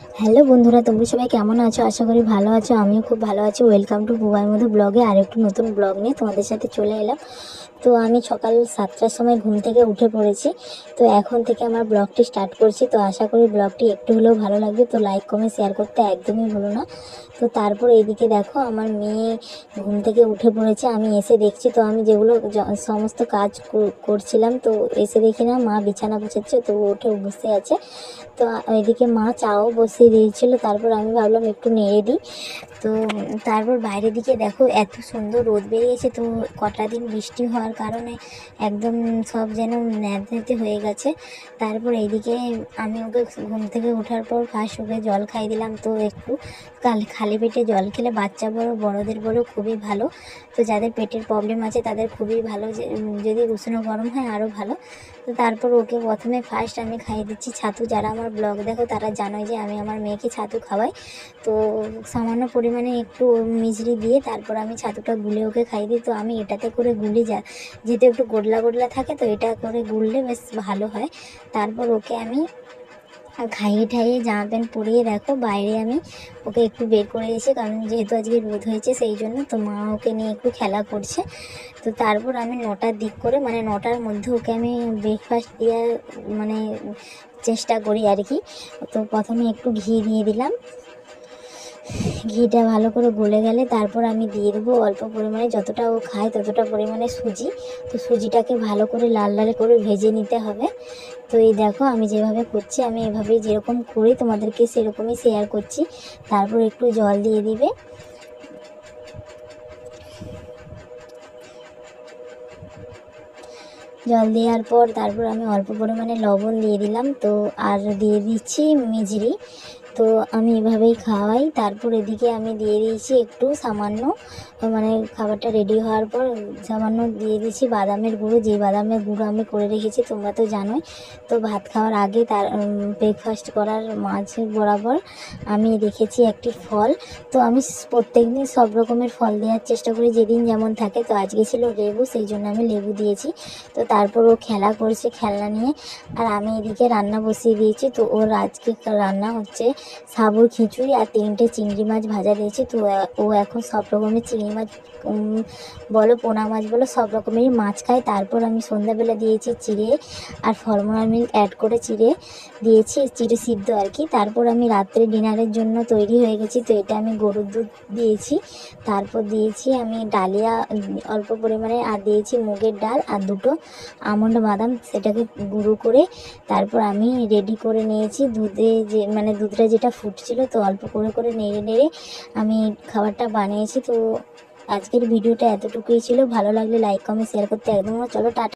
Hello বন্ধুরা, তোমরা সবাই কেমন আছো? আশা করি ভালো আছো। আমিও খুব ভালো আছি। ওয়েলকাম টু বুবাইয়ের মধ্যে ব্লগে আরেকটু নতুন ব্লগ নিয়ে তোমাদের সাথে চলে এলাম। তো আমি সকাল 7টার সময় ঘুম থেকে উঠে পড়েছি। তো এখন থেকে আমার ব্লগটি স্টার্ট করছি। তো আশা করি ব্লগটি একটু হলেও ভালো লাগবে। তো লাইক কমেন্ট শেয়ার করতে একদমই ভুলো না। তো তারপর এইদিকে দেখো আমার মেয়ে ঘুম থেকে উঠে পড়েছে। আমি এসে দেখছি, তো আমি যেগুলো সমস্ত কাজ করছিলাম, তো এসে দেখি না মা বিছানা গুছাচ্ছে। তো উঠে বসে আছে। তো এদিকে মা চাও বসিয়ে দিয়েছিল। তারপর আমি ভাবলাম একটু নেড়ে দিই। তো তারপর বাইরের দিকে দেখো এত সুন্দর রোদ বেরিয়েছে। তো কটা দিন বৃষ্টি হওয়ার কারণে একদম সব যেন ন্যাঁতে হয়ে গেছে। তারপর এইদিকে আমি ওকে ঘুম থেকে ওঠার পর ফার্স্ট ওকে জল খাই দিলাম। তো একটু খালি পেটে জল খেলে বাচ্চা বড় বড়দের বড় খুবই ভালো। তো যাদের পেটের প্রবলেম আছে তাদের খুবই ভালো, যদি উষ্ণ গরম হয় আরও ভালো। তো তারপর ওকে প্রথমে ফার্স্ট আমি খাইয়ে দিচ্ছি ছাতু। যারা আমার ব্লগ দেখো তারা জানোই যে আমি আমার মেয়েকে ছাতু খাওয়াই। তো সামান্য পরিমাণে একটু মিছরি দিয়ে তারপর আমি ছাতুটা গুলে ওকে খাইয়ে দিই। তো আমি এটাতে করে গুলে যেহেতু একটু গোডলা গোডলা থাকে, তো এটা করে গুললে বেশ ভালো হয়। তারপর ওকে আমি খাইয়ে ঠাইয়ে জামা প্যান্ট পরিয়ে দেখো বাইরে আমি ওকে একটু বের করে এসে, কারণ যেহেতু আজকে রোদ হয়েছে সেই জন্য। তো মা ওকে নিয়ে একটু খেলা করছে। তো তারপর আমি 9টার দিক করে, মানে 9টার মধ্যে ওকে আমি ব্রেকফাস্ট দেওয়ার মানে চেষ্টা করি আর কি। তো প্রথমে একটু ঘি দিয়ে দিলাম। ঘিটা ভালো করে গলে গেলে তারপর আমি দিয়ে দেবো অল্প পরিমাণে, যতটা ও খায় ততটা পরিমাণে সুজি। তো সুজিটাকে ভালো করে লাল লাল করে ভেজে নিতে হবে। তো এই দেখো আমি যেভাবে করছি, আমি এভাবেই যেরকম করি তোমাদেরকে সেরকমই শেয়ার করছি। তারপর একটু জল দিয়ে দিবে। জল দেওয়ার পর তারপর আমি অল্প পরিমাণে লবণ দিয়ে দিলাম। তো আর দিয়ে দিচ্ছি মিজরি। তো আমি এভাবেই খাওয়াই। তারপর এদিকে আমি দিয়ে দিয়েছি একটু সামান্য, মানে খাবারটা রেডি হওয়ার পর সামান্য দিয়ে দিয়েছি বাদামের গুঁড়ো, যে বাদামের গুঁড়ো আমি করে রেখেছি তোমরা তো জানোই। তো ভাত খাওয়ার আগে তার ব্রেকফাস্ট করার মাঝে বরাবর আমি রেখেছি একটি ফল। তো আমি প্রত্যেক দিন সব রকমের ফল দেওয়ার চেষ্টা করি, যেদিন যেমন থাকে। তো আজকে ছিল লেবু, সেই জন্য আমি লেবু দিয়েছি। তো তারপর ও খেলা করছে খেলনা নিয়ে, আর আমি এদিকে রান্না বসিয়ে দিয়েছি। তো ওর আজকে রান্না হচ্ছে সাবুর খিচুড়ি আর 3টে চিংড়ি মাছ ভাজা দিয়েছি। তো ও এখন সব রকমের চিংড়ি মাছ বলো, পোনা মাছ বলো, সব রকমেরই মাছ খায়। তারপর আমি সন্ধ্যাবেলা দিয়েছি চিড়ে আর ফর্মুলা মিল্ক অ্যাড করে চিড়ে দিয়েছি, চিড়ে সিদ্ধ আর কি। তারপর আমি রাত্রে ডিনারের জন্য তৈরি হয়ে গেছি। তো এটা আমি গরুর দুধ দিয়েছি। তারপর দিয়েছি আমি ডালিয়া অল্প পরিমাণে, আর দিয়েছি মুগের ডাল আর 2টো আমন্ড বাদাম, সেটাকে গুঁড়ো করে তারপর আমি রেডি করে নিয়েছি। দুধটা যেটা ফুটছিল, তো অল্প করে করে নেড়ে নেড়ে আমি খাবারটা বানিয়েছি। তো আজকের ভিডিওটা এতটুকুই ছিল। ভালো লাগলে লাইক কমেন্ট শেয়ার করতে একদম। চলো টাটা।